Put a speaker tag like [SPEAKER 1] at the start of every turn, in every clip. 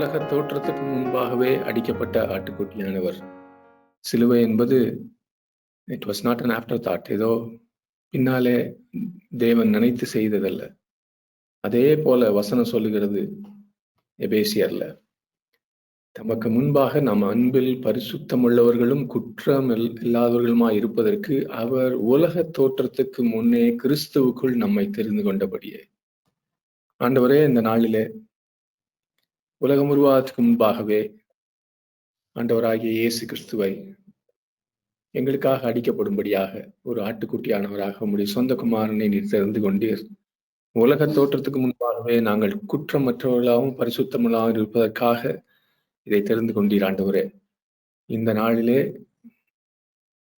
[SPEAKER 1] உலக தோற்றத்துக்கு முன்பாகவே அடிக்கப்பட்ட ஆட்டுக்குட்டியானவர். சிலுவை என்பது it was not an after thought. ஏதோ பின்னாலே தேவன் நினைத்து செய்ததல்ல. அதே போல வசனம் சொல்லுகிறது எபேசியர்ல, தமக்கு முன்பாக நம் அன்பில் பரிசுத்தம் உள்ளவர்களும் குற்றம் இல்லாதவர்களுமாய் இருப்பதற்கு அவர் உலக தோற்றத்துக்கு முன்னே கிறிஸ்துவுக்குள் நம்மை தெரிந்து கொண்டபடியே. ஆண்டவரே, இந்த நாளிலே உலகம் உருவாவதற்கு முன்பாகவே ஆண்டவராகிய இயேசு கிறிஸ்துவை எங்களுக்காக அடிக்கப்படும்படியாக ஒரு ஆட்டுக்குட்டியானவராக உம்முடைய சொந்த குமாரனை நீர் தெரிந்து கொண்டீர். உலக தோற்றத்துக்கு முன்பாகவே நாங்கள் குற்றமற்றவர்களாகவும் பரிசுத்தமுள்ளாகவும் இருப்பதற்காக இதை தெரிந்து கொண்டீர் ஆண்டவரே. இந்த நாளிலே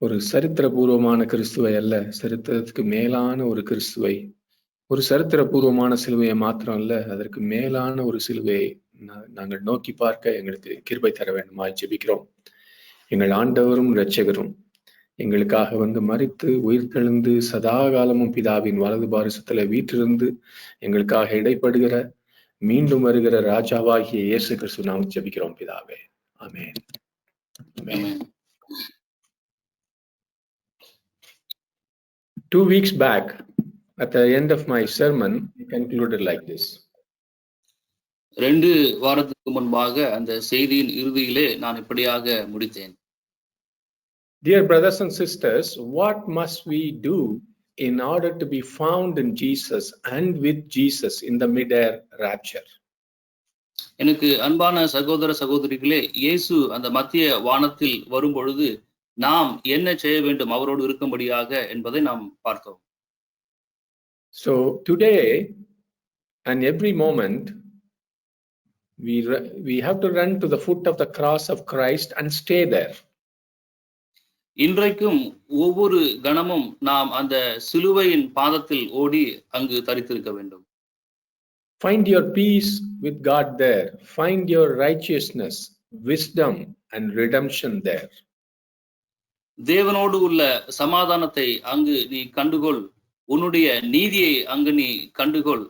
[SPEAKER 1] ஒரு சரித்திரபூர்வமான கிறிஸ்துவை அல்ல, சரித்திரத்துக்கு மேலான ஒரு கிறிஸ்துவை, ஒரு சரித்திரபூர்வமான சிலுவையை மாத்திரம் அல்ல, அதற்கு மேலான ஒரு சிலுவையை நாங்கள் நோக்கி பார்க்க எங்களுக்கு கிருபை தர வேண்டுமாய் ஜெபிக்கிறோம். எங்கள் ஆண்டவரும் இரட்சகரும் எங்களுக்காக வந்து மரித்து உயிர்த்தெழுந்து சதா காலமும் பிதாவின் வலது பாரிசத்துல வீற்றிருந்து எங்களுக்காக இடைப்படுகிற மீண்டும் வருகிற ராஜாவாகிய இயேசு கிறிஸ்து நாம் ஜெபிக்கிறோம் பிதாவே. ஆமென். ஆமென். 2 weeks back, at the end of my sermon, I concluded like this.
[SPEAKER 2] 2 வாரத்துக்கு முன்பாக அந்த செய்தியின் இறுதியிலே நான் இப்படியாக முடித்தேன்.
[SPEAKER 1] Dear brothers and sisters, what must we do in order to be found in Jesus and with Jesus in the mid-air rapture?
[SPEAKER 2] எனக்கு அன்பான சகோதர சகோதரிகளே, இயேசு அந்த மத்திய வானத்தில் வரும்பொழுது நாம் என்ன செய்ய வேண்டும் அவரோடு இருக்கும்படியாக என்பதை நாம் பார்த்தோம்.
[SPEAKER 1] So today and every moment we have to run to the foot of the cross of Christ and stay there.
[SPEAKER 2] இன்றைக்கும் ஒவ்வொரு கணமும் நாம் அந்த சிலுவையின் பாதத்தில் ஓடி அங்கு தரித்திருக்க வேண்டும்.
[SPEAKER 1] Find your peace with God there. Find your righteousness, wisdom and redemption there.
[SPEAKER 2] தேவனோடு உள்ள சமாதானத்தை அங்கு நீ கண்டுகொள், உன்னுடைய நீதியை அங்கு நீ கண்டுகொள்,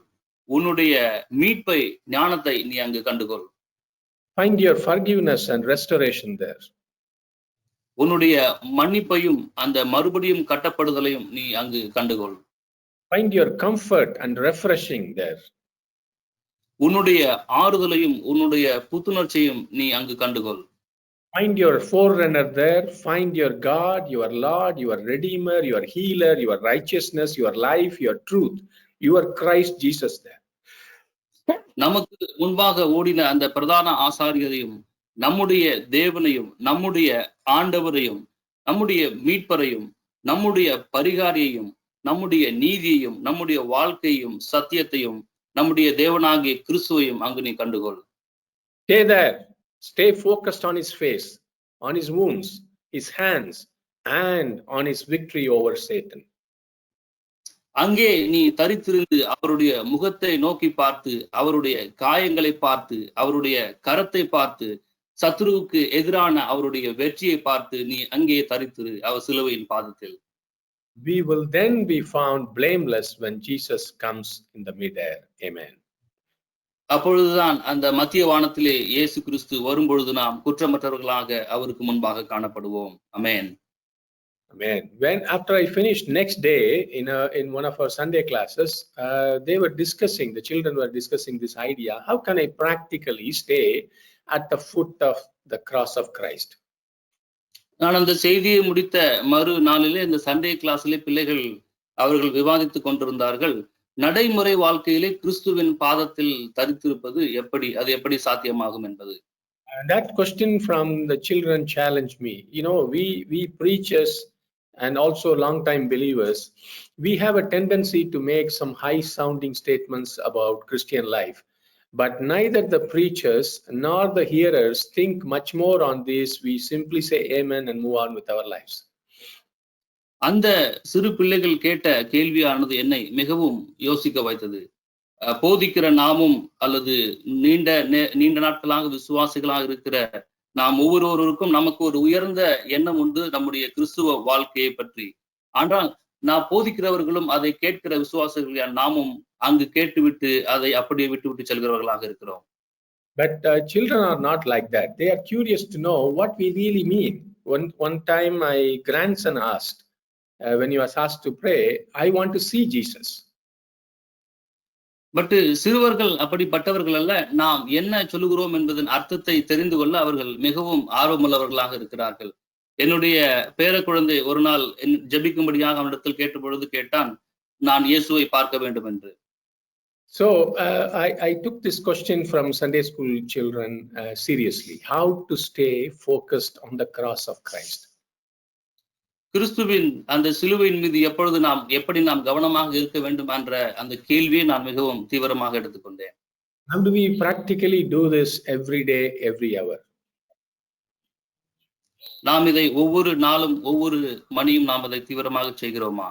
[SPEAKER 2] உன்னுடைய மீட்பை ஞானத்தை நீ அங்கு கண்டுகொள்.
[SPEAKER 1] Find your forgiveness and restoration there.
[SPEAKER 2] உன்னுடைய மன்னிப்பையும் அந்த மறுபடியும் கட்டப்படுதலையும் நீ அங்கு கண்டுகொள்.
[SPEAKER 1] Find your comfort and refreshing there.
[SPEAKER 2] உன்னுடைய ஆறுதலையும் உன்னுடைய புத்துணர்ச்சியும் நீ அங்கு கண்டுகொள்.
[SPEAKER 1] Find your forerunner there. Find your God, your Lord, your Redeemer, your Healer, your righteousness, your life, your truth, your Christ Jesus there.
[SPEAKER 2] நமக்கு முன்பாக ஓடின அந்த பிரதான ஆசாரியரையும் நம்முடைய தேவனையும் நம்முடைய ஆண்டவரையும் நம்முடைய மீட்பரையும் நம்முடைய பரிகாரியையும் நம்முடைய நீதியையும் நம்முடைய வாழ்க்கையும் சத்தியத்தையும் நம்முடைய தேவனாகிய கிறிஸ்துவையும் அங்கு நீ கண்டுகொள்.
[SPEAKER 1] Stay there. Stay focused on his face, on his wounds, his hands, and on his victory over Satan.
[SPEAKER 2] அங்கே நீ தரித்திருந்து அவருடைய முகத்தை நோக்கி பார்த்து, அவருடைய காயங்களை பார்த்து, அவருடைய கரத்தை பார்த்து, சத்ருவுக்கு எதிரான அவருடைய வெற்றியை பார்த்து நீ அங்கே தரித்திரு அவர் சிலுவையின் பாதத்தில்.
[SPEAKER 1] We will then be found blameless when Jesus comes in the mid-air. Amen.
[SPEAKER 2] அப்பொழுதுதான் அந்த மத்திய வானத்திலே இயேசு கிறிஸ்து வரும்பொழுது நாம் குற்றமற்றவர்களாக அவருக்கு முன்பாக காணப்படுவோம். ஆமென்.
[SPEAKER 1] Amen. When after I finished next day in one of our Sunday classes, they were discussing, the children were discussing this idea, how can I practically stay at the foot of the cross of Christ?
[SPEAKER 2] நான் அந்த செய்தியை முடித்த மறு நாளிலே இந்த Sunday கிளாஸிலே பிள்ளைகள் அவர்கள் விவாதித்துக் கொண்டிருந்தார்கள். நடைமுறை வாழ்க்கையிலே கிறிஸ்துவின் பாதத்தில் தரித்திருப்பது எப்படி, அது எப்படி சாத்தியமாகும் என்பது.
[SPEAKER 1] That question from the children challenged me. You know, we preachers and also long time believers, we have a tendency to make some high sounding statements about Christian life, but neither the preachers nor the hearers think much more on this. We simply say amen and move on with our lives.
[SPEAKER 2] அந்த சிறு பிள்ளைகள் கேட்ட கேள்வியானது என்னை மிகவும் யோசிக்க வைத்தது. போதிக்கிற நாமும் அல்லது நீண்ட நாட்களாக விசுவாசிகளாக இருக்கிற நாம் ஒவ்வொருவருக்கும் நமக்கு ஒரு உயர்ந்த எண்ணம் உண்டு நம்முடைய கிறிஸ்துவ வாழ்க்கையை பற்றி. ஆனால் நான் போதிக்கிறவர்களும் அதை கேட்கிற விசுவாசிகள் நாமும் அங்கு கேட்டுவிட்டு அதை அப்படியே விட்டு செல்கிறவர்களாக இருக்கிறோம்.
[SPEAKER 1] But children are not like that. They are curious to know what we really mean. One time my grandson asked, when he was asked to pray, I want to see Jesus.
[SPEAKER 2] But சிறுவர்கள் அப்படிப்பட்டவர்கள் அல்ல. நாம் என்ன சொல்லுகிறோம் என்பதன் அர்த்தத்தை தெரிந்து கொள்ள அவர்கள் மிகவும் ஆர்வமுள்ளவர்களாக இருக்கிறார்கள். என்னுடைய பேரக்குழந்தை ஒரு நாள் ஜெபிக்கும்படியாக அவனிடத்தில் கேட்டபொழுது கேட்டான், நான் இயேசுவை பார்க்க வேண்டும் என்று.
[SPEAKER 1] So I took this question from Sunday school children seriously. How to stay focused on the cross of Christ.
[SPEAKER 2] கிறிஸ்துவின் அந்த சிலுவையின் மீது எப்படி நாம் கவனமாக இருக்க வேண்டும் என்ற அந்த கேள்வியை நான் மிகவும் தீவிரமாக எடுத்துக்கொண்டேன்.
[SPEAKER 1] How do we practically do this every day, every hour?
[SPEAKER 2] நாம் இதை ஒவ்வொரு நாளும் ஒவ்வொரு மணியும் நாம் அதை தீவிரமாக செய்கிறோமா?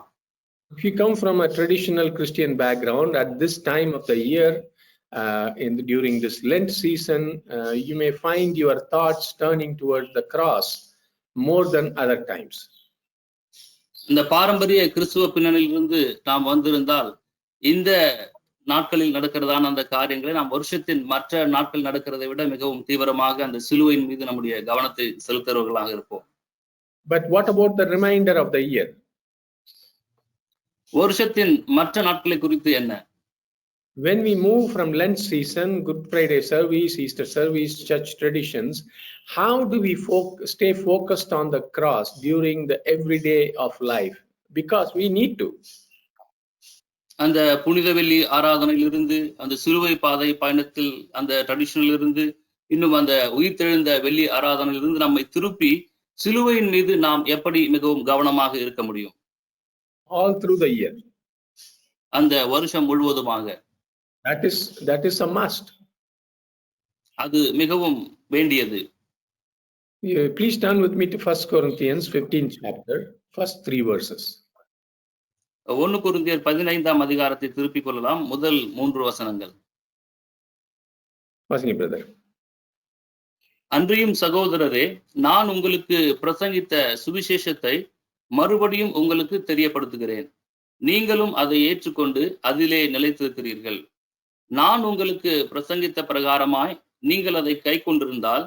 [SPEAKER 1] If you come from a traditional Christian background, at this time of the year, during this Lent season, you may find your thoughts turning towards the cross more than other times.
[SPEAKER 2] இந்த பாரம்பரிய கிறிஸ்துவ பின்னணியிலிருந்து நாம் வந்திருந்தால் இந்த நாட்களில் நடக்கிறதான அந்த காரியங்களை நாம் வருஷத்தின் மற்ற நாட்கள் நடக்கிறதை விட மிகவும் தீவிரமாக அந்த சிலுவையின் மீது நம்முடைய கவனத்தை செலுத்துறவர்களாக இருப்போம்.
[SPEAKER 1] But what about the remainder of the year?
[SPEAKER 2] வருஷத்தின் மற்ற நாட்களை குறித்து என்ன?
[SPEAKER 1] When we move from Lent season, Good Friday service, Easter service, church traditions, how do we stay focused on the cross during the everyday of life? Because we need to.
[SPEAKER 2] அந்த புனித வெள்ளி ஆராதனையிலிருந்து அந்த சிலுவை பாதை பயணத்தில் அந்த ட்ரெடிஷனல் இருந்து இன்னும் அந்த உயிர்த்தெழுந்த வெள்ளி ஆராதனையிலிருந்து நம்மை திருப்பி சிலுவையின் மீது நாம் எப்படி மிகவும் கவனமாக இருக்க முடியும்?
[SPEAKER 1] All through the year.
[SPEAKER 2] அந்த வருஷம் முழுவதுமாக.
[SPEAKER 1] That is a must.
[SPEAKER 2] அது மிகவும் வேண்டியது.
[SPEAKER 1] Please turn with me to 1 Corinthians 15th chapter, first 3 verses.
[SPEAKER 2] 1 கொரிந்தியர் 15ஆம் அதிகாரத்தை திருப்பிக் கொள்ளலாம். முதல் 3 வசனங்கள்.
[SPEAKER 1] வாசிங்க பிரதர்.
[SPEAKER 2] அன்றியும் சகோதரரே, நான் உங்களுக்கு பிரசங்கித்த சுவிசேஷத்தை மறுபடியும் உங்களுக்கு தெரியப்படுத்துகிறேன். நீங்களும் அதை ஏற்றுக்கொண்டு அதிலே நிலைத்திருக்கிறீர்கள். நான் உங்களுக்கு பிரசங்கித்த பிரகாரமாய் நீங்கள் அதை கைக்கொண்டிருந்தால்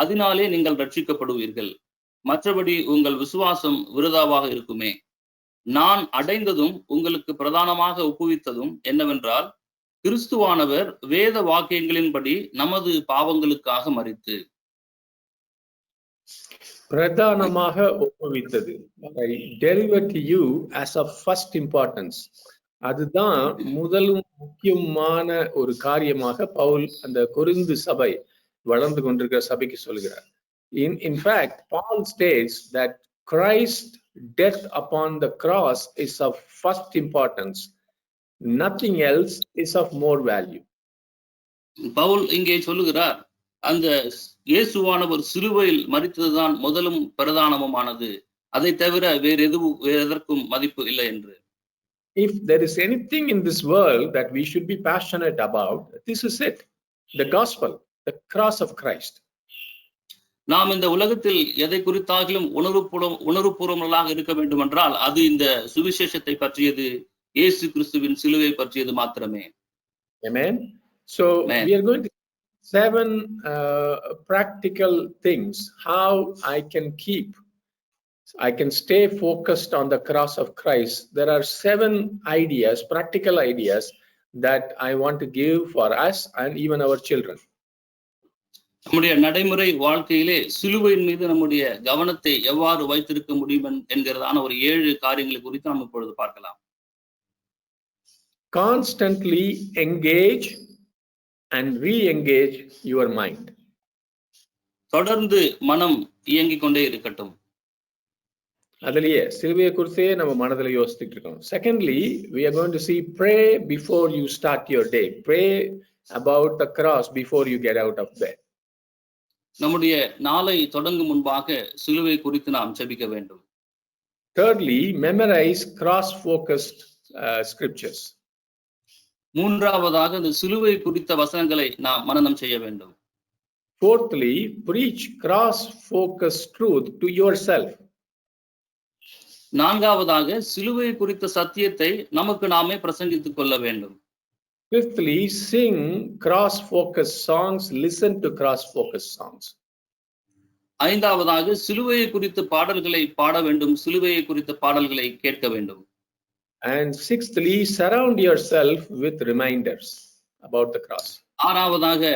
[SPEAKER 2] அதனாலே நீங்கள் ரட்சிக்கப்படுவீர்கள். மற்றபடி உங்கள் விசுவாசம் விருதாவாக இருக்குமே. நான் அடைந்ததும் உங்களுக்கு பிரதானமாக ஒப்புவித்ததும் என்னவென்றால், கிறிஸ்துவானவர் வேத வாக்கியங்களின்படி நமது பாவங்களுக்காக மரித்து
[SPEAKER 1] பிரதானமாக ஒப்புவித்தது. I deliver to you as of first importance. அதுதான் முதலும் முக்கியமான ஒரு காரியமாக பவுல் அந்த கொரிந்து சபை வளர்ந்து கொண்டிருக்கிற சபைக்கு சொல்கிறார். In fact, Paul states that Christ's death upon the cross is of first importance. Nothing else is of more value.
[SPEAKER 2] Pavul இங்கே சொல்லுகிறார், அந்த இயேசுவானவர் சிலுவையில் மரித்ததுதான் முதலும் பிரதானமுமானது. அதை தவிர வேறு எதற்கும் மதிப்பு இல்லை என்று.
[SPEAKER 1] If there is anything in this world that we should be passionate about, this is it. The gospel, the cross of Christ.
[SPEAKER 2] நாம் இந்த உலகத்தில் எதை குறித்தாகிலும் உணர்வுபூர்வங்களாக இருக்க வேண்டும் என்றால் அது இந்த சுவிசேஷத்தை பற்றியது, இயேசு கிறிஸ்துவின் சிலுவை பற்றியது மாத்திரமே.
[SPEAKER 1] Amen. So we are going to 7 practical things how I can stay focused on the cross of Christ. There are 7 ideas, practical ideas that I want to give for us and even our children.
[SPEAKER 2] நம்முடைய நடைமுறை வாழ்க்கையிலே சிலுவையின் மீது நம்முடைய கவனத்தை எவ்வாறு வைத்திருக்க முடியும் என்கிறதான ஒரு 7 காரியங்களை குறித்து நாம் இப்பொழுது பார்க்கலாம்.
[SPEAKER 1] Constantly engage and re-engage your mind.
[SPEAKER 2] தொடர்ந்து மனம் இயங்கிக் கொண்டே இருக்கட்டும்.
[SPEAKER 1] அதுலயே சிலுவையை குறித்தே நம்ம மனதில் யோசிச்சுட்டு இருக்கோம். Secondly, we are going to see pray before you start your day. Pray about the cross before you get out of bed.
[SPEAKER 2] நம்முடைய நாளை தொடங்கும் முன்பாக சிலுவை குறித்து நாம் ஜெபிக்க வேண்டும்.
[SPEAKER 1] Thirdly, memorize cross-focused scriptures.
[SPEAKER 2] மூன்றாவதாக இந்த சிலுவை குறித்த வசனங்களை நாம் மனனம் செய்ய வேண்டும்.
[SPEAKER 1] Fourthly, preach cross-focused truth to yourself.
[SPEAKER 2] நான்காவதாக சிலுவை குறித்த சத்தியத்தை நமக்கு நாமே பிரசங்கித்துக் கொள்ள வேண்டும்.
[SPEAKER 1] Fifthly, sing cross-focused songs, listen to cross-focused songs.
[SPEAKER 2] ஐந்தாவதாக சிலுவையை குறித்த பாடல்களை பாட வேண்டும், சிலுவையை குறித்த பாடல்களை கேட்க வேண்டும்.
[SPEAKER 1] And sixthly, surround yourself with reminders about the cross.
[SPEAKER 2] ஆறாவதாக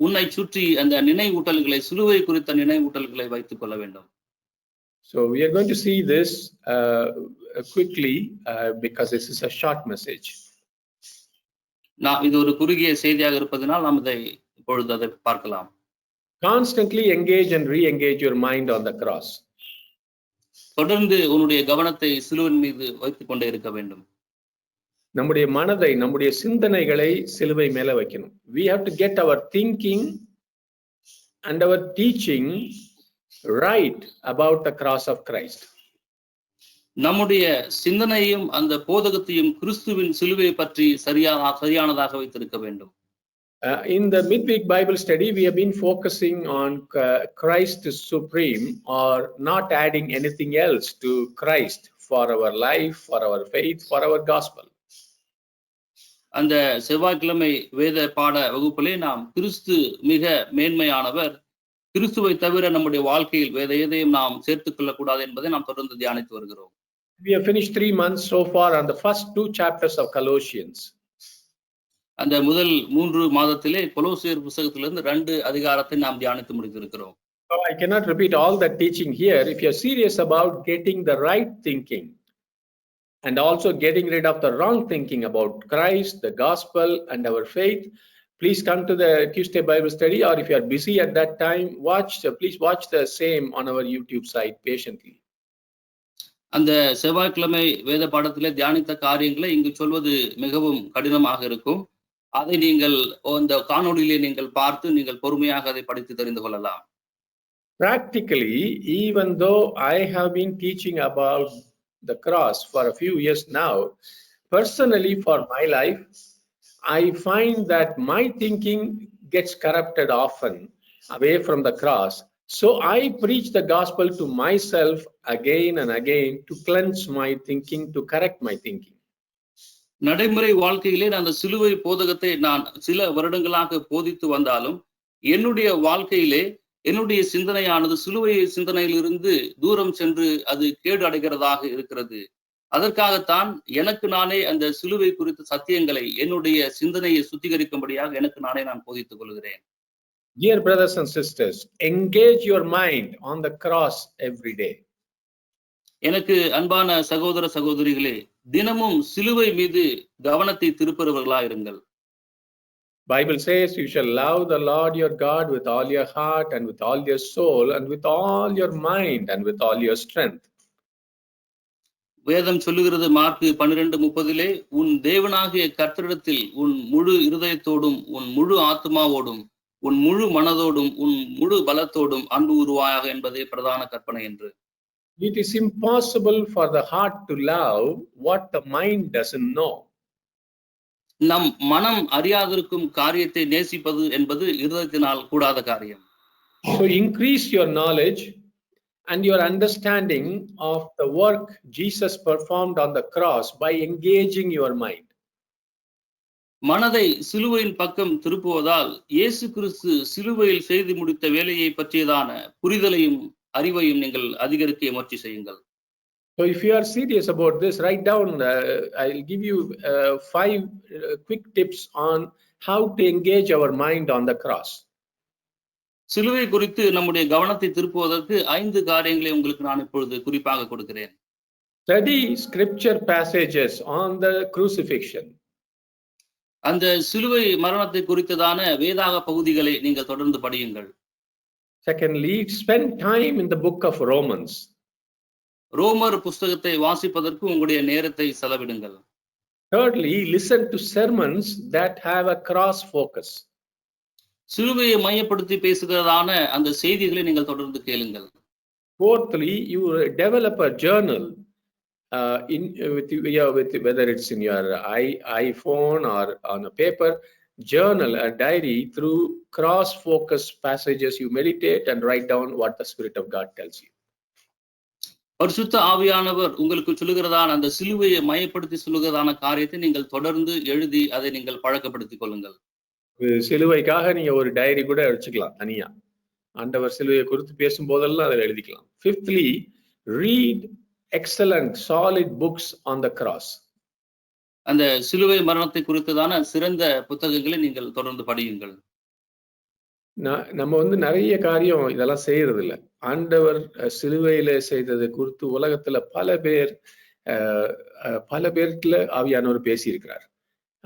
[SPEAKER 2] உன்னை சுற்றி அந்த நினைவூட்டல்களை, சிலுவை குறித்த நினைவூட்டல்களை வைத்துக் கொள்ள வேண்டும்.
[SPEAKER 1] So we are going to see this quickly because this is a short message.
[SPEAKER 2] நாம் இது ஒரு குறுகிய செய்தியாக இருப்பதனால் நாம் இதை இப்பொழுது அதை பார்க்கலாம்.
[SPEAKER 1] Constantly engage and re-engage your mind on the cross.
[SPEAKER 2] தொடர்ந்து உன்னுடைய கவனத்தை சிலுவையின் மீது வைத்துக் கொண்டே இருக்க வேண்டும்.
[SPEAKER 1] நம்முடைய மனதை, நம்முடைய சிந்தனைகளை சிலுவை மேல வைக்கணும். We have to get our thinking and our teaching right about the cross of Christ.
[SPEAKER 2] நம்முடைய சிந்தனையும் அந்த போதகத்தையும் கிறிஸ்துவின் சிலுவை பற்றி சரியானதாக வைத்திருக்க வேண்டும்.
[SPEAKER 1] In the midweek Bible study, we have been focusing on Christ is supreme, or not adding anything else to Christ for our life, for our faith, for our gospel.
[SPEAKER 2] அந்த செவ்வாய்க்கிழமை வேத பாட வகுப்பிலே நாம் கிறிஸ்து மிக மேன்மையானவர், கிறிஸ்துவை தவிர நம்முடைய வாழ்க்கையில் வேற எதையும் நாம் சேர்த்துக் கொள்ளக்கூடாது என்பதை நாம் தொடர்ந்து தியானித்து வருகிறோம்.
[SPEAKER 1] We have finished 3 months so far on the first 2 chapters of Colossians.
[SPEAKER 2] அந்த முதல் 3 மாதத்திலே கொலோசியர் புத்தகத்திலிருந்து 2 அதிகாரத்தை நாம் தியானித்து முடித்திருக்கிறோம்.
[SPEAKER 1] So I cannot repeat all that teaching here. If you are serious about getting the right thinking and also getting rid of the wrong thinking about Christ, the gospel, and our faith, please come to the Tuesday Bible study, or if you are busy at that time, please watch the same on our YouTube site patiently.
[SPEAKER 2] அந்த செவ்வாய்க்கிழமை வேத பாடத்திலே தியானித்த காரியங்களை இங்கு சொல்வது மிகவும் கடினமாக இருக்கும். அதை நீங்கள் அந்த காணொளியிலே நீங்கள் பார்த்து நீங்கள் பொறுமையாக அதை படித்து தெரிந்து கொள்ளலாம்.
[SPEAKER 1] Practically, even though I have been teaching about the cross for a few years now, personally for my life, I find that my thinking gets corrupted often away from the cross. So I preach the gospel to myself again and again to cleanse my thinking, to correct my thinking.
[SPEAKER 2] நடைமுறை வாழ்க்கையிலே அந்த சிலுவை போதகத்தை நான் சில வருடங்களாக போதித்து வந்தாலும் என்னுடைய வாழ்க்கையிலே என்னுடைய சிந்தனையானது சிலுவை சிந்தனையிலிருந்து தூரம் சென்று அது கேடு அடைகிறதாக இருக்கிறது. அதற்காகத்தான் எனக்கு நானே அந்த சிலுவை குறித்த சத்தியங்களை என்னுடைய சிந்தனையை சுத்திகரிக்கும்படியாக எனக்கு நானே நான் போதித்துக் கொள்கிறேன்.
[SPEAKER 1] Dear brothers and sisters, engage your mind on the cross every day.
[SPEAKER 2] எனக்கு அன்பான சகோதர சகோதரிகளே, தினமும் சிலுவை மீது கவனத்தை திருப்புறவர்களாயிருங்கள்.
[SPEAKER 1] Bible says you shall love the Lord your God with all your heart and with all your soul and with all your mind and with all your strength.
[SPEAKER 2] வேதம் சொல்லுகிறது மார்க்கு 12:30, உன் தேவனாகிய கர்த்தரிடத்தில் உன் முழு இருதயத்தோடும் உன் முழு ஆத்மாவோடும் உன் முழு மனதோடும் உன் முழு பலத்தோடும் அன்பு உருவாயாக என்பதே பிரதான கற்பனை என்று.
[SPEAKER 1] It is impossible for the heart to love what the mind doesn't know.
[SPEAKER 2] நம் மனம் அறியாதிருக்கும் காரியத்தை நேசிப்பது என்பது இருதயத்தினால் கூடாத காரியம்.
[SPEAKER 1] So increase your knowledge and your understanding of the work Jesus performed on the cross by engaging your mind.
[SPEAKER 2] மனதை சிலுவையின் பக்கம் திருப்புவதால் இயேசு கிறிஸ்து சிலுவையில் செய்து முடித்த வேலையை பற்றியதான புரிதலையும் அறிவையும் நீங்கள் அதிகரிக்க முயற்சி செய்யுங்கள்.
[SPEAKER 1] So if you are serious about this, write down, I'll give you 5 quick tips on how to engage our mind on the cross.
[SPEAKER 2] சிலுவை குறித்து நம்முடைய கவனத்தை திருப்புவதற்கு 5 காரியங்களை உங்களுக்கு நான் இப்பொழுது குறிப்பாக கொடுக்கிறேன்.
[SPEAKER 1] Study scripture passages on the crucifixion.
[SPEAKER 2] அந்த சிலுவை மரணத்தை குறித்ததான வேதாக பகுதிகளை நீங்கள் தொடர்ந்து படியுங்கள்.
[SPEAKER 1] Secondly, spend time in the book of Romans.
[SPEAKER 2] ரோமர் புஸ்தகத்தை வாசிப்பதற்கு உங்களுடைய நேரத்தை செலவிடுங்கள்.
[SPEAKER 1] Thirdly, listen to sermons that have a cross focus.
[SPEAKER 2] சிலுவையை மையப்படுத்தி பேசுகிறதான அந்த செய்திகளை நீங்கள் தொடர்ந்து கேளுங்கள்.
[SPEAKER 1] Fourthly, you develop a journal with whether it's in your iPhone or on a paper, journal, a diary through cross focus passages. You meditate and write down what the Spirit of God tells you.
[SPEAKER 2] பரிசுத்த ஆவியானவர் உங்களுக்கு சொல்லுகிறதான அந்த சிலுவையை மையப்படுத்தி சொல்லுகிறதான காரியத்தை நீங்கள் தொடர்ந்து எழுதி அதை நீங்கள் பழக்கப்படுத்திக் கொள்ளுங்கள்.
[SPEAKER 1] சிலுவைக்காக நீங்க ஒரு டைரி கூட வச்சுக்கலாம் தனியா. ஆண்டவர் சிலுவையை குறித்து பேசும்போதெல்லாம் அதில் எழுதிக்கலாம். Fifthly, read excellent solid books on the cross.
[SPEAKER 2] அந்த சிலுவை மரணத்தை குறித்ததான சிறந்த புத்தகங்களை நீங்கள் தொடர்ந்து படியுங்கள்.
[SPEAKER 1] நம்ம நிறைய காரியம் இதெல்லாம் செய்யறது இல்ல. ஆண்டவர் சிலுவையில செய்தது குறித்து உலகத்துல பல பேர்ல ஆவியானவர் பேசியிருக்கிறார்.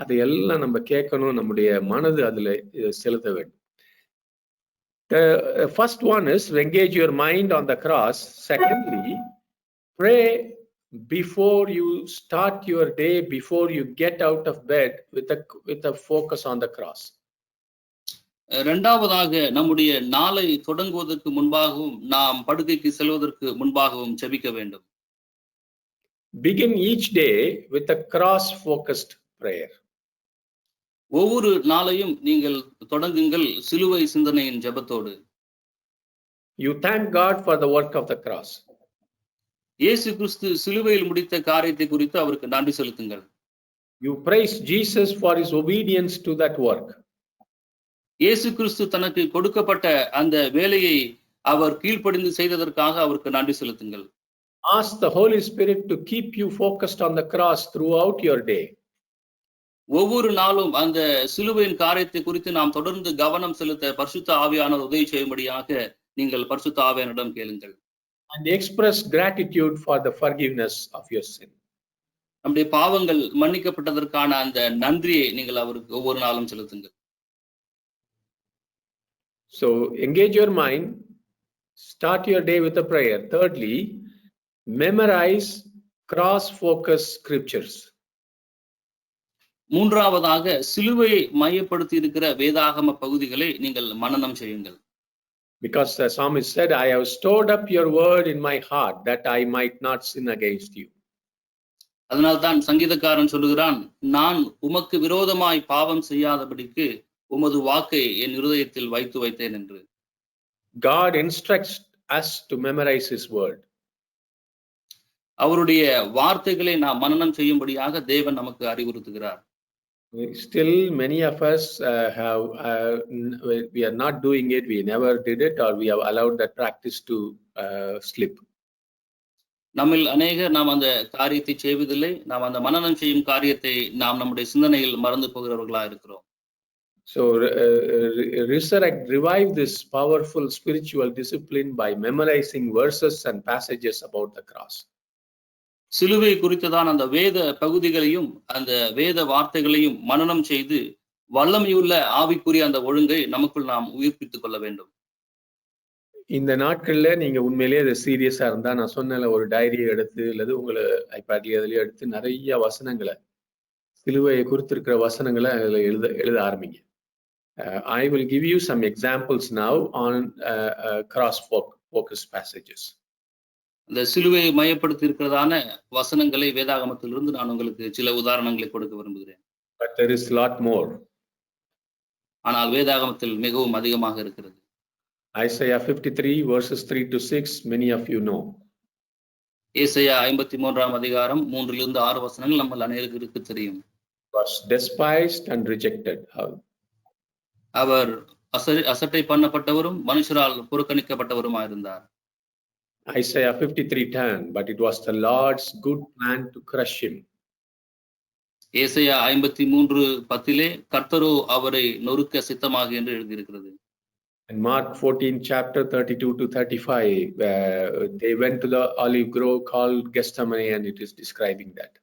[SPEAKER 1] அதையெல்லாம் நம்ம கேட்கணும், நம்முடைய மனது அதுல செலுத்த வேண்டும். The first one is engage your mind on the cross. Secondly, pray before you start your day, before you get out of bed with a focus on the cross.
[SPEAKER 2] இரண்டாவதாக நம்முடைய நாளை தொடங்குவதற்கு முன்பாகவும் நாம் படுக்கைக்கு செல்வதற்கு முன்பாகவும் ஜெபிக்க வேண்டும்.
[SPEAKER 1] Begin each day with a cross focused prayer.
[SPEAKER 2] ஒவ்வொரு நாளையும் நீங்கள் தொடங்குங்கள் சிலுவை சிந்தனையின் ஜெபத்தோடு.
[SPEAKER 1] You thank God for the work of the cross.
[SPEAKER 2] இயேசு கிறிஸ்து சிலுவையில் முடித்த காரியத்தை குறித்து அவருக்கு நன்றி செலுத்துங்கள்.
[SPEAKER 1] You praise Jesus for his obedience to that work.
[SPEAKER 2] இயேசு கிறிஸ்து தனக்கு கொடுக்கப்பட்ட அந்த வேலையை அவர் கீழ்ப்படிந்து செய்ததற்காக அவருக்கு நன்றி செலுத்துங்கள்.
[SPEAKER 1] Ask the Holy Spirit to keep you focused on the cross throughout your day.
[SPEAKER 2] ஒவ்வொரு நாளும் அந்த சிலுவையின் காரியத்தை குறித்து நாம் தொடர்ந்து கவனம் செலுத்த பரிசுத்த ஆவியானவர் உதவி செய்யும்படியாக நீங்கள் பரிசுத்த ஆவியானவரிடம் கேளுங்கள்.
[SPEAKER 1] And express gratitude for the forgiveness of your sin.
[SPEAKER 2] நம்முடைய பாவங்கள் மன்னிக்கப்பட்டதற்கான அந்த நன்றியை நீங்கள் அவருக்கு ஒவ்வொரு நாளும் செலுத்துங்கள்.
[SPEAKER 1] So engage your mind, start your day with a prayer. Thirdly, memorize cross-focused scriptures.
[SPEAKER 2] மூன்றாவதாக சிலுவையை மையப்படுத்தி இருக்கிற வேதாகம பகுதிகளை நீங்கள் மனனம் செய்யுங்கள்.
[SPEAKER 1] Because the psalmist said, I have stored up your word in my heart that I might not sin against you.
[SPEAKER 2] அதனால்தான் சங்கீதக்காரன் சொல்லுகிறான், நான் உமக்கு விரோதமாய் பாவம் செய்யாதபடிக்கு உமது வாக்கை என் இருதயத்தில் வைத்து வைத்தேன் என்று.
[SPEAKER 1] God instructs us to memorize his word.
[SPEAKER 2] அவருடைய வார்த்தைகளை நாம் மனனம் செய்யும்படியாக தேவன் நமக்கு அறிவுறுத்துகிறார்.
[SPEAKER 1] Still many of us we are not doing it, we never did it, or we have allowed that practice to slip.
[SPEAKER 2] நம்மில் அநேகர் நாம் அந்த காரியத்தை செய்வதில்லை, நாம் அந்த மனனம் செய்யும் காரியத்தை நாம் நம்முடைய சிந்தனையில் மறந்து போகிறவர்களா இருக்கிறோம்.
[SPEAKER 1] So revive this powerful spiritual discipline by memorizing verses and passages about the cross.
[SPEAKER 2] சிலுவை குறித்ததான அந்த வேத பகுதிகளையும் அந்த வேத வார்த்தைகளையும் மனனம் செய்து வல்லமையுள்ள ஆவிக்குரிய அந்த ஒழுங்கை நமக்குள் நாம் உயிர்ப்பித்துக் கொள்ள வேண்டும்.
[SPEAKER 1] இந்த நாட்கள்ல நீங்க உண்மையிலேயே அது சீரியஸா இருந்தா நான் சொன்ன ஒரு டைரியை எடுத்து அல்லது உங்களை ஐபேட்லயோ அதுலயோ எடுத்து நிறைய வசனங்களை சிலுவையை குறித்திருக்கிற வசனங்களை அதுல எழுத ஆரம்பிங்க. I will give you some examples now on cross-focused passages.
[SPEAKER 2] இந்த சிலுவையை மையப்படுத்தி இருக்கிறதான வசனங்களை வேதாகமத்திலிருந்து நான் உங்களுக்கு சில உதாரணங்களை கொடுக்க விரும்புகிறேன்.
[SPEAKER 1] But there is a lot more.
[SPEAKER 2] ஆனால் வேதாகமத்தில் மிகவும் அதிகமாக இருக்கிறது.
[SPEAKER 1] Isaiah 53 verses 3 to 6, many of you know.
[SPEAKER 2] ஏசாயா 53ஆம் அதிகாரம் 3 to 6 வசனங்கள் நம்ம அனைவருக்கும் தெரியும்.
[SPEAKER 1] Was despised and rejected.
[SPEAKER 2] அவர் அசட்டை பண்ணப்பட்டவரும் மனுஷரால் புறக்கணிக்கப்பட்டவருமா இருந்தார்.
[SPEAKER 1] Isaiah 53:10, but it was the Lord's good plan to crush him.
[SPEAKER 2] ஏசாயா 53:10 கர்த்தரோ அவரை நொறுக்க சித்தமாக என்று எழுதியிருக்கிறது.
[SPEAKER 1] And Mark 14 chapter 32 to 35, they went to the olive grove called Gethsemane, and it is describing that.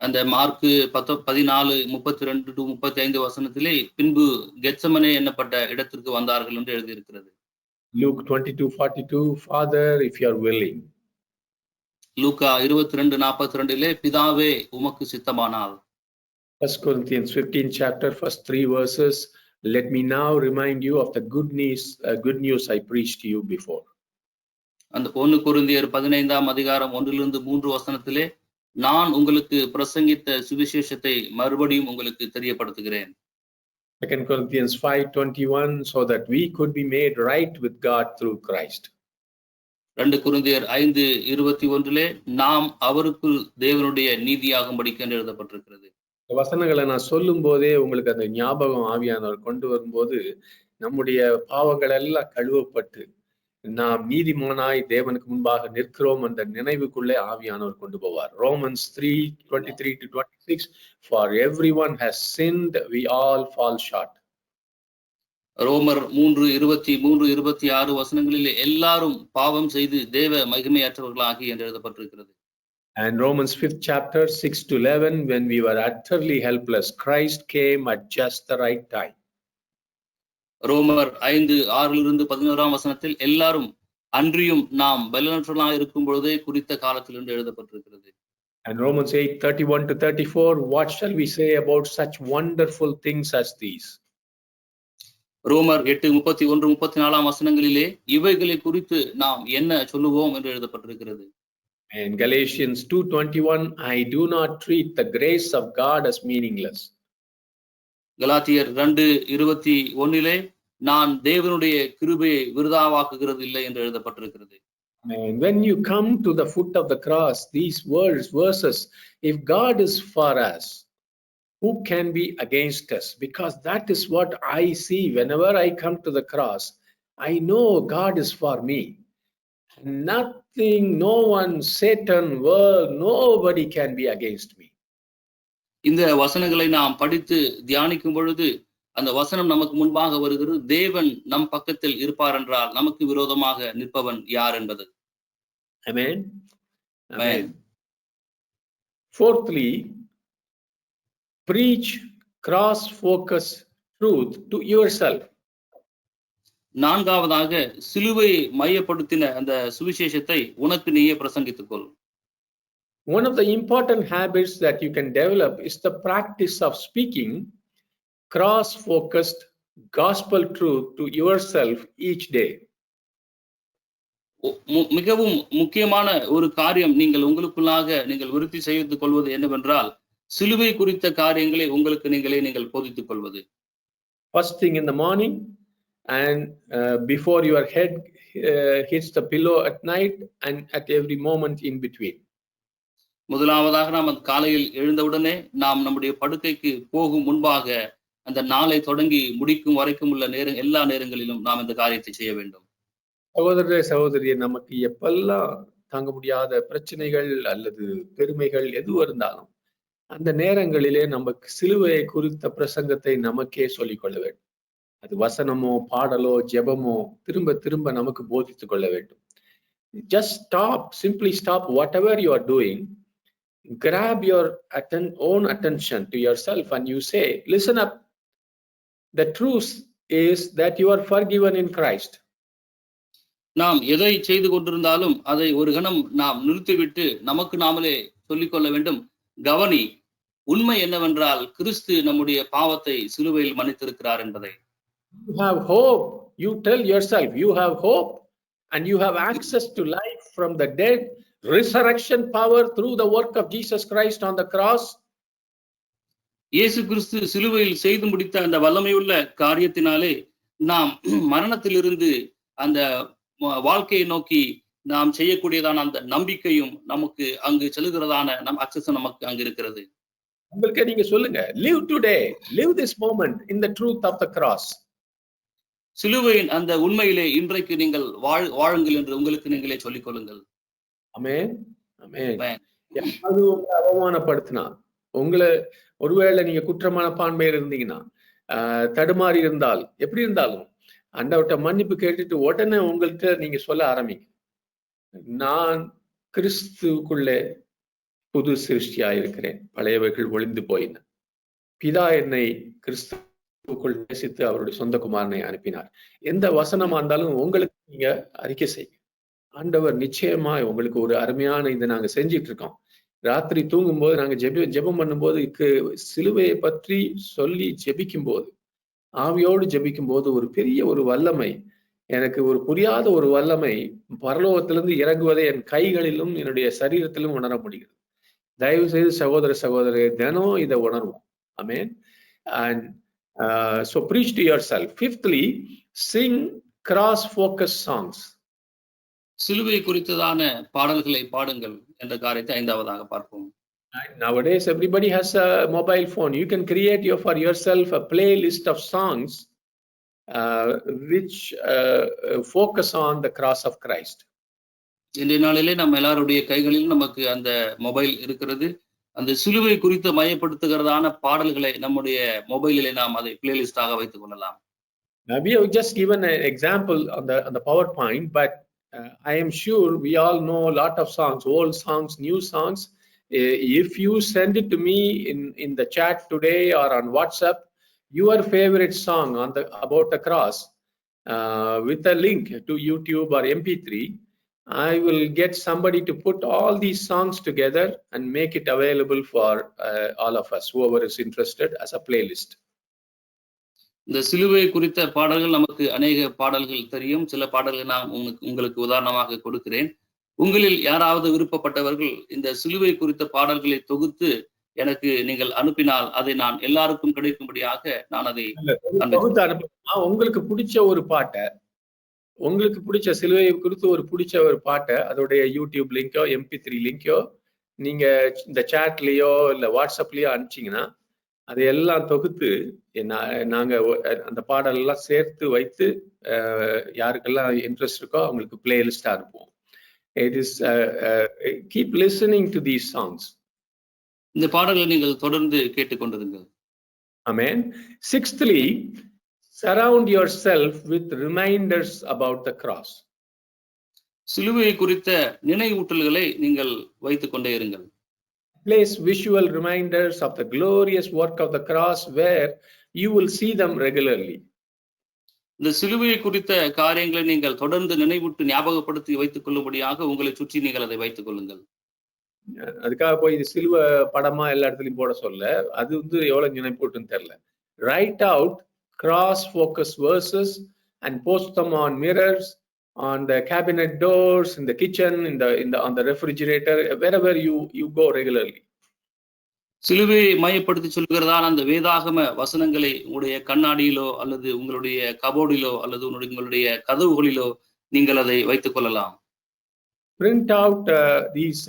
[SPEAKER 2] அந்த மார்க் 14:32 to 35 வசனத்திலே பின்பு கெத்செமனே என்னப்பட்ட இடத்திற்கு வந்தார்கள் என்று எழுதியிருக்கிறது.
[SPEAKER 1] Luke 22:42, Father, if you are willing.
[SPEAKER 2] லூக்கா 22:42 பிதாவே உமக்கு சித்தமானால்.
[SPEAKER 1] 1 Corinthians 15 chapter first 3 verses, let me now remind you of the good news I preached to you before.
[SPEAKER 2] அந்த 1 கொரிந்தியர் 15ஆம் அதிகாரம் 1 to 3 வசனத்திலே நான் உங்களுக்கு பிரசங்கித்த சுவிசேஷத்தை மறுபடியும் உங்களுக்கு தெரியப்படுத்துகிறேன்.
[SPEAKER 1] 2 Corinthians 5:21, so that we could be made right with God through Christ.
[SPEAKER 2] 2 கொரிந்தியர் 5:21 நாம் அவருக்குள் தேவனுடைய நீதியாகும்படிக்கு என்று எழுதப்பட்டிருக்கிறது.
[SPEAKER 1] இந்த வசனங்களை நான் சொல்லும் போதே உங்களுக்கு அந்த ஞாபகம் ஆவியானவர் கொண்டு வரும்போது நம்முடைய பாவங்கள் எல்லாம் கழுவப்பட்டு நாம் நீதிமானாய் தேவனுக்கு முன்பாக நிற்கிறோம் என்ற நினைவுக்குள்ளே ஆவியானவர் கொண்டு போவார். Romans 3:23-26 For everyone has sinned, we all fall short.
[SPEAKER 2] ரோமர் 3:23-26 வசனங்களிலே எல்லாரும் பாவம் செய்து தேவ மகிமையற்றவர்களாகி என்று எழுதப்பட்டிருக்கிறது.
[SPEAKER 1] And Romans 5th chapter 6-11 when we were utterly helpless, Christ came at just the right time.
[SPEAKER 2] ரோமர் 5:6-11 வசனத்தில் எல்லாரும் அன்றியும் நாம் பலனற்றவர்களாக இருக்கும் பொழுதே குறித்த காலத்தில் என்று எழுதப்பட்டிருக்கிறது.
[SPEAKER 1] And Romans 8:31-34 what shall we say about such wonderful things as these?
[SPEAKER 2] ரோமர் 8:31-34 வசனங்களிலே இவைகளை குறித்து நாம் என்ன சொல்லுவோம் என்று எழுதப்பட்டிருக்கிறது.
[SPEAKER 1] And Galatians 2:21 I do not treat the grace of God as meaningless.
[SPEAKER 2] கலாத்தியர் 2:21 நான் தேவனுடைய கிருபையை விருதாவாக்குகிறது இல்லை என்று எழுதப்பட்டிருக்கிறது.
[SPEAKER 1] And when you come to the foot of the cross, these verses, if God is for us, who can be against us? Because that is what I see whenever I come to the cross. I know God is for me. Nothing, no one, Satan, world, nobody can be against me.
[SPEAKER 2] இந்த வசனங்களை நாம் படித்து தியானிக்கும் பொழுது அந்த வசனம் நமக்கு முன்பாக வருகிறது. தேவன் நம் பக்கத்தில் இருப்பார் என்றால் நமக்கு விரோதமாக நிற்பவன் யார் என்பது.
[SPEAKER 1] Amen. Amen. Fourthly, preach cross-focus truth to yourself.
[SPEAKER 2] நான்காவதாக சிலுவையை மையப்படுத்தின அந்த சுவிசேஷத்தை உனக்கு நீயே பிரசங்கித்துக்கொள்.
[SPEAKER 1] One of the important habits that you can develop is the practice of speaking cross-focused gospel truth to yourself each day.
[SPEAKER 2] மிகவும் முக்கியமான ஒரு காரியம் நீங்கள் உங்களுக்குள்ளாக நீங்கள் விருத்தி செய்து கொள்வது என்னவென்றால் சிலுவை குறித்த காரியங்களை உங்களுக்கு நீங்கள் போதித்துக் கொள்வது.
[SPEAKER 1] First thing in the morning and before your head hits the pillow at night and at every moment in between.
[SPEAKER 2] முதலாவதாக நாம் காலையில் எழுந்தவுடனே நாம் நம்முடைய படுக்கைக்கு போகும் முன்பாக அந்த நாளை தொடங்கி முடிக்கும் வரைக்கும் உள்ள எல்லா நேரங்களிலும் நாம் இந்த காரியத்தை செய்ய வேண்டும்.
[SPEAKER 1] சகோதரரே சகோதரியே, நமக்கு எப்பெல்லாம் தாங்க முடியாத பிரச்சனைகள் அல்லது பெருமைகள் எதுவும் இருந்தாலும் அந்த நேரங்களிலே நமக்கு சிலுவையை குறித்த பிரசங்கத்தை நமக்கே சொல்லிக்கொள்ள வேண்டும். அது வசனமோ பாடலோ ஜெபமோ திரும்ப திரும்ப நமக்கு போதித்துக் கொள்ள வேண்டும். Just stop, simply stop whatever you are doing, grab your own attention to yourself and you say, listen up, the truth is that you are forgiven in Christ.
[SPEAKER 2] நாம் எதை செய்து கொண்டிருந்தாலும் அதை ஒரு கணம் நாம் நிறுத்திவிட்டு நமக்கு நாமளே சொல்லிக்கொள்ள வேண்டும். கவனி, உண்மை என்னவென்றால் கிறிஸ்து நம்முடைய பாவத்தை சிலுவையில் மன்னித்திருக்கிறார் என்பதை.
[SPEAKER 1] You have hope. You tell yourself you have hope and you have access to life from the dead, resurrection power through the work of Jesus Christ on the cross.
[SPEAKER 2] இயேசு கிறிஸ்து சிலுவையில் செய்து முடித்த அந்த வல்லமையுள்ள காரியத்தினாலே நாம் மரணத்திலிருந்து அந்த வாழ்க்கையை நோக்கி நாம் செய்யக்கூடியதான அந்த நம்பிக்கையும் நமக்கு அங்கு செல்கிறதான அக்சஸ் நமக்கு அங்கு இருக்கிறது.
[SPEAKER 1] உங்களுக்கு நீங்க சொல்லுங்க, live today, live this moment in the truth of the cross.
[SPEAKER 2] சிலுவையின் அந்த உண்மையிலே இன்றைக்கு நீங்கள் வாழுங்கள் என்று உங்களுக்கு நீங்களே சொல்லிக் கொள்ளுங்கள்.
[SPEAKER 1] ஆமென், ஆமென். யாராவது உங்களை அவமானப்படுத்தினா, உங்களை ஒருவேளை நீங்க குற்றமான பான்மையில் இருந்தீங்கன்னா, தடுமாறி இருந்தால், எப்படி இருந்தாலும் ஆண்டவர்ட்ட மன்னிப்பு கேட்டுட்டு உடனே உங்கள்கிட்ட நீங்க சொல்ல ஆரம்பிங்க, நான் கிறிஸ்துவுக்குள்ளே புது சிருஷ்டியா இருக்கிறேன், பழையவைகள் ஒளிந்து போயின. பிதா என்னை கிறிஸ்துவுக்குள் நேசித்து அவருடைய சொந்த குமாரனை அனுப்பினார். எந்த வசனமா இருந்தாலும் உங்களுக்கு நீங்க அறிக்கை செய்யுங்க. ஆண்டவர் நிச்சயமா உங்களுக்கு ஒரு அருமையான இதை நாங்க செஞ்சிட்டு இருக்கோம். ராத்திரி தூங்கும் போது நாங்க ஜெபம் பண்ணும்போது சிலுவையை பற்றி சொல்லி ஜெபிக்கும் போது, ஆவியோடு ஜெபிக்கும் போது ஒரு பெரிய ஒரு வல்லமை, எனக்கு ஒரு புரியாத ஒரு வல்லமை பரலோகத்திலிருந்து இறங்குவதை என் கைகளிலும் என்னுடைய சரீரத்திலும் உணர முடிகிறது. தயவு செய்து சகோதர தினம் இதை உணர்வோம். ஆமென். And so preach to yourself. Fifthly, sing cross-focus songs.
[SPEAKER 2] சிலுவை குறித்ததான பாடல்களை பாடுங்கள் என்ற காரியத்தை 5வதாக பார்ப்போம்.
[SPEAKER 1] And nowadays, everybody has a mobile phone. You can create for yourself a playlist of songs uh, which focus on the cross of Christ.
[SPEAKER 2] இன்றைய நாளிலே நம்ம எல்லாருடைய கைகளில் நமக்கு அந்த மொபைல் இருக்கிறது. அந்த சிலுவை குறித்து மையப்படுத்துகிறதான பாடல்களை நம்முடைய மொபைலிலே நாம் அதை பிளேலிஸ்டாக வைத்துக் கொள்ளலாம்.
[SPEAKER 1] We have just given an example on the PowerPoint, but I am sure we all know a lot of songs, old songs, new songs. If you send it to me in the chat today or on WhatsApp, your favorite song about the cross with a link to YouTube or MP3, I will get somebody to put all these songs together and make it available for all of us, whoever is interested, as a playlist.
[SPEAKER 2] இந்த சிலுவை குறித்த பாடல்கள் நமக்கு அநேக பாடல்கள் தெரியும். சில பாடல்கள் நான் உங்களுக்கு உதாரணமாக கொடுக்கிறேன். உங்களில் யாராவது விருப்பப்பட்டவர்கள் இந்த சிலுவை குறித்த பாடல்களை தொகுத்து எனக்கு நீங்கள் அனுப்பினால் அதை நான் எல்லாருக்கும் கிடைக்கும்படியாக நான் அதை
[SPEAKER 1] தொகுத்து அனுப்ப. உங்களுக்கு பிடிச்ச ஒரு பாட்டை, உங்களுக்கு பிடிச்ச சிலுவை குறித்து பிடிச்ச ஒரு பாட்டை அதோடைய யூடியூப் லிங்கோ MP3 லிங்கோ நீங்க இந்த சாட்லயோ இல்ல வாட்ஸ்அப்லயோ அனுப்பிச்சிங்கன்னா அதையெல்லாம் தொகுத்து நாங்க அந்த பாடல் எல்லாம் சேர்த்து வைத்து யாருக்கெல்லாம் இன்ட்ரெஸ்ட் இருக்கோ அவங்களுக்கு பிளேலிஸ்டா அனுப்புவோம். It is keep listening to these songs.
[SPEAKER 2] இந்த பாடல்களை நீங்கள் தொடர்ந்து கேட்டுக்கொண்டிருங்கள்.
[SPEAKER 1] Amen. Sixthly, surround yourself with reminders about the cross.
[SPEAKER 2] சிலுவை குறித்த நினைவூட்டல்களை நீங்கள் வைத்துக் கொண்டே இருங்கள்.
[SPEAKER 1] Place visual reminders of the glorious work of the cross where you will see them regularly.
[SPEAKER 2] இந்த சிலுவை குறித்த காரியங்களை நீங்கள் தொடர்ந்து நினைவூட்டு ஞாபகப்படுத்தி வைத்துக் கொள்ளும்படியாக உங்களை சுற்றி நீங்கள் அதை வைத்துக் கொள்ளுங்கள்.
[SPEAKER 1] அதுக்காக போய் இது சிலுவை படமா எல்லா இடத்துலயும் போட சொல்ல, அது எவ்வளவு நினைப்பூட்டுன்னு தெரியல. Write out cross focus verses and post them on mirrors, on the cabinet doors, in the kitchen, on the refrigerator, wherever you go regularly.
[SPEAKER 2] சிலுவையை மையப்படுத்தி சொல்கிறதான அந்த வேதாகம வசனங்களை உங்களுடைய கண்ணாடியிலோ அல்லது உங்களுடைய கபோர்டிலோ அல்லது உங்களுடைய கதவுகளிலோ நீங்கள் அதை வைத்துக் கொள்ளலாம்.
[SPEAKER 1] Print out these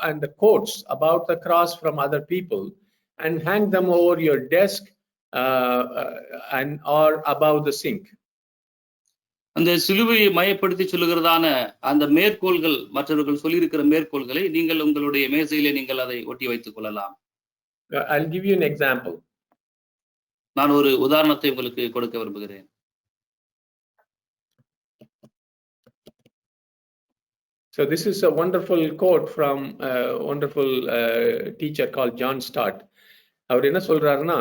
[SPEAKER 1] and the quotes about the cross from other people and hang them over your desk and or above the sink.
[SPEAKER 2] அந்த சிலுவையை மையப்படுத்தி சொல்லுகிறதான அந்த மேற்கோள்கள், மற்றவர்கள் சொல்லியிருக்கிற மேற்கோள்களை நீங்கள் உங்களுடைய மேசையிலே நீங்கள் அதை ஒட்டி வைத்துக் கொள்ளலாம்.
[SPEAKER 1] I'll give you an example.
[SPEAKER 2] நான் ஒரு உதாரணத்தை உங்களுக்கு கொடுக்க விரும்புகிறேன்.
[SPEAKER 1] So this is a wonderful quote from a wonderful teacher called John Stott. அவர் என்ன சொல்றாருன்னா,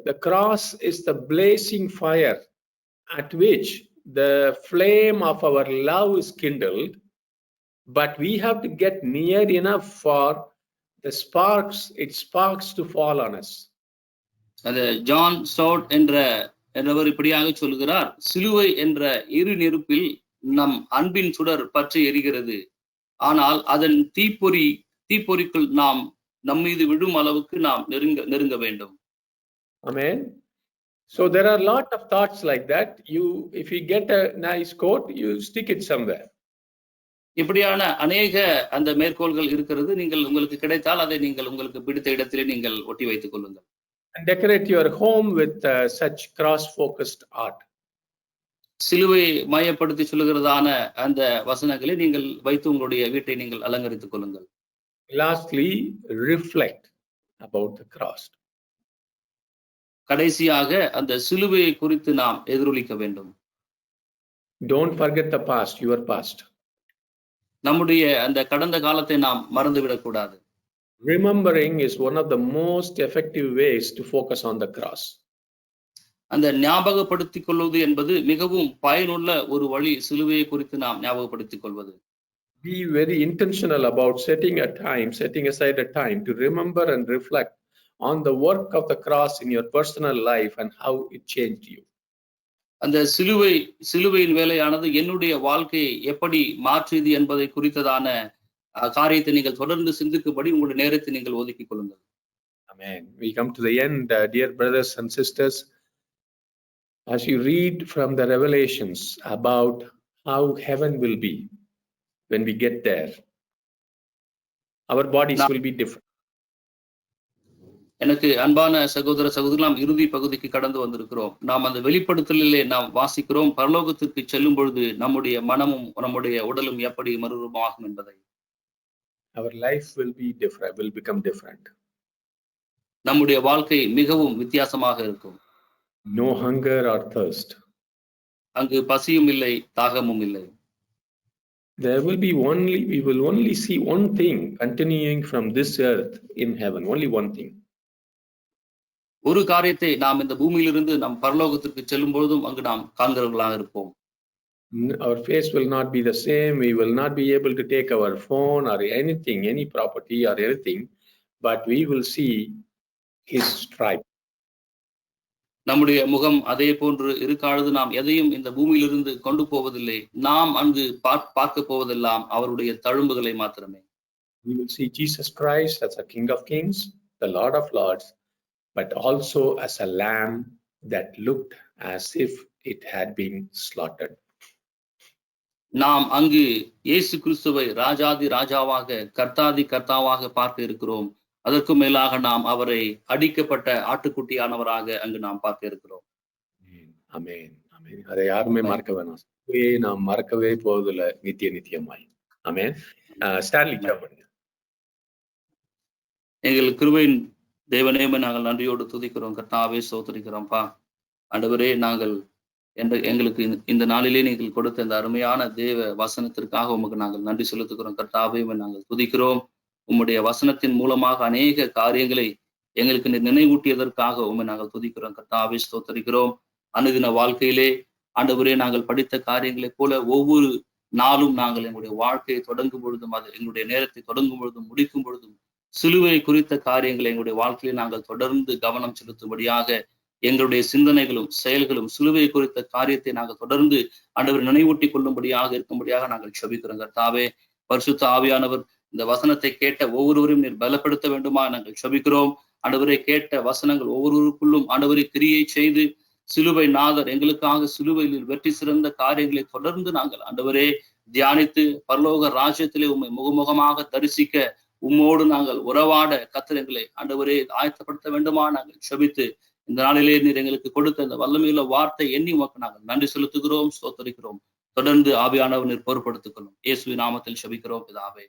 [SPEAKER 1] the cross is the blazing fire at which the flame of our love is kindled, but we have to get near enough for the sparks to fall on us.
[SPEAKER 2] அது John start என்றவர் இப்படியாக சொல்கிறார், சிலுவை என்ற இரு நெருப்பில் நம் அன்பின் சுடர் பற்றி எரிகிறது, ஆனால் அதன் தீப்பொறிக்குள் நாம் நம்மீது விழும் அளவுக்கு நாம் நெருங்க வேண்டும்.
[SPEAKER 1] Amen. So there are a lot of thoughts like that. If you get a nice quote, you stick it somewhere.
[SPEAKER 2] இப்படியான அநேக அந்த மேற்கோள்கள் இருக்கிறது. நீங்கள் உங்களுக்கு கிடைத்தால் அதை நீங்கள் உங்களுக்கு பிடித்த இடத்திலே நீங்கள் ஒட்டி வைத்துக் கொள்ளுங்கள்.
[SPEAKER 1] And decorate your home with such cross-focused art.
[SPEAKER 2] சிலுவை மையப்படுத்தி சொல்லுகிறதான அந்த வசனங்களை நீங்கள் வைத்து உங்களுடைய வீட்டை நீங்கள் அலங்கரித்துக் கொள்ளுங்கள்.
[SPEAKER 1] Lastly, reflect about the cross.
[SPEAKER 2] கடைசியாக அந்த சிலுவையை குறித்து நாம் எதிரொலிக்க வேண்டும்.
[SPEAKER 1] Don't forget the past, your past.
[SPEAKER 2] நம்முடைய அந்த கடந்த காலத்தை நாம் மறந்துவிடக் கூடாது.
[SPEAKER 1] Remembering is one of the most effective ways to focus on the cross.
[SPEAKER 2] அந்த ஞாபகப்படுத்திக் கொள்வது என்பது மிகவும் பயனுள்ள ஒரு வழி, சிலுவையை குறித்து நாம் ஞாபகப்படுத்திக் கொள்வது.
[SPEAKER 1] Be very intentional about setting aside a time to remember and reflect on the work of the cross in your personal life and how it changed you.
[SPEAKER 2] அந்த சிலுவையின் வேலையானது என்னுடைய வாழ்க்கையை எப்படி மாற்றியது என்பதை குறித்ததான காரியத்தை நீங்கள் தொடர்ந்து சிந்திக்கும்படி உங்களுடைய நேரத்தை நீங்கள் ஒதுக்கிக் கொள்ளுங்கள்.
[SPEAKER 1] Amen. We come to the end, dear brothers and sisters. As you read from the Revelations about how heaven will be when we get there, our bodies will be different.
[SPEAKER 2] எனக்கு அன்பான சகோதர சகோதரி, நாம் இறுதி பகுதிக்கு கடந்து வந்திருக்கிறோம். நாம் அந்த வெளிப்படுத்தலிலே நாம் வாசிக்கிறோம், பரலோகத்திற்கு செல்லும் பொழுது நம்முடைய மனமும் நம்முடைய உடலும் எப்படி மறுரூபமாகும் என்பதை.
[SPEAKER 1] Our life will be different, will become different.
[SPEAKER 2] நம்முடைய வாழ்க்கை மிகவும் வித்தியாசமாக இருக்கும்.
[SPEAKER 1] No hunger or thirst.
[SPEAKER 2] அங்கு பசியும் இல்லை, தாகமும் இல்லை.
[SPEAKER 1] There will be we will only see one thing continuing from this earth in heaven, only one thing.
[SPEAKER 2] ஒரு காரியத்தை நாம் இந்த பூமியிலிருந்து நம் பரலோகத்திற்கு செல்லும் பொழுதும் அங்கு நாம் காண்கிறவர்களாக இருப்போம்.
[SPEAKER 1] Our face will not be the same. We will not be able to take our phone or anything, any property or anything, but we will see his stripe.
[SPEAKER 2] நம்முடைய முகம் அதே போன்று இருக்காது. நாம் எதையும் இந்த பூமியிலிருந்து கொண்டு போவதில்லை. நாம் அங்கு பார்க்க போவதெல்லாம் அவருடைய தழும்புகளை மாத்திரமே.
[SPEAKER 1] We will see Jesus Christ as a King of Kings, the Lord of Lords, but also as a lamb that looked as if it had been slaughtered.
[SPEAKER 2] நாம் அங்கு இயேசு கிறிஸ்துவை ராஜாதி ராஜாவாக, கர்த்தாதி கர்த்தாவாக பார்க்க இருக்கிறோம். அதற்கு மேலாக நாம் அவரை அடிக்கப்பட்ட ஆட்டுக்குட்டியானவராக அங்கு நாம் பார்க்க இருக்கிறோம்.
[SPEAKER 1] ஆமென், ஆமென். அதை யாருமே மறக்க வேணாம். நாம் மறக்கவே போவதில்லை நித்தியமாய். ஆமென். ஸ்டான்லி ஜெபம்.
[SPEAKER 2] எங்கள் கிருபையின் தேவனே, நாங்கள் நன்றியோடு துதிக்கிறோம். கர்த்தாவே ஸ்தோத்திரிக்கிறோம்ப்பா. ஆண்டவரே, நாங்கள் எங்களுக்கு இந்த நாளிலே நீங்கள் கொடுத்த இந்த அருமையான தேவ வசனத்திற்காக உமக்கு நாங்கள் நன்றி செலுத்துகிறோம். கர்த்தாவே, நாங்கள் துதிக்கிறோம். உம்முடைய வசனத்தின் மூலமாக அநேக காரியங்களை எங்களுக்கு நினைவூட்டியதற்காக உண்மை நாங்கள் துதிக்கிறோம். கர்த்தாவே ஸ்தோத்திரிக்கிறோம். அனுதின வாழ்க்கையிலே ஆண்டவரே, நாங்கள் படித்த காரியங்களைப் போல ஒவ்வொரு நாளும் நாங்கள் எங்களுடைய வாழ்க்கையை தொடங்கும் பொழுதும், அது எங்களுடைய நேரத்தை தொடங்கும் பொழுதும் முடிக்கும் பொழுதும் சிலுவை குறித்த காரியங்களை எங்களுடைய வாழ்க்கையிலே நாங்கள் தொடர்ந்து கவனம் செலுத்தும்படியாக எங்களுடைய சிந்தனைகளும் செயல்களும் சிலுவை குறித்த காரியத்தை நாங்கள் தொடர்ந்து ஆண்டவர் நினைவூட்டி கொள்ளும்படியாக இருக்கும்படியாக நாங்கள் செபிக்கிறோம். கர்த்தாவே, பரிசுத்த ஆவியானவர் இந்த வசனத்தை கேட்ட ஒவ்வொருவரையும் நீர் பலப்படுத்த வேண்டுமா நாங்கள் செபிக்கிறோம். ஆண்டவரை கேட்ட வசனங்கள் ஒவ்வொருவருக்குள்ளும் ஆண்டவரை கிரியை செய்து சிலுவை நாதர் எங்களுக்காக சிலுவையில் வெற்றி சிறந்த காரியங்களை தொடர்ந்து நாங்கள் ஆண்டவரே தியானித்து பரலோக ராஜ்யத்திலே உம்மை முகமுகமாக தரிசிக்க உம்மோடு நாங்கள் உறவாட கர்த்தர் எங்களை ஆண்டவரே ஆயத்தப்படுத்த வேண்டுமா நாங்கள் செபித்து இந்த நாளிலே நீர் எங்களுக்கு கொடுத்த இந்த வல்லமையுள்ள வார்த்தை எண்ணி உமக்கு நாங்கள் நன்றி செலுத்துகிறோம், ஸ்தோத்திரிக்கிறோம். தொடர்ந்து ஆவியானவர் நீர் பொறுப்படுத்திக் கொள்ளும். இயேசுவின் நாமத்தில் செபிக்கிறோம் பிதாவே.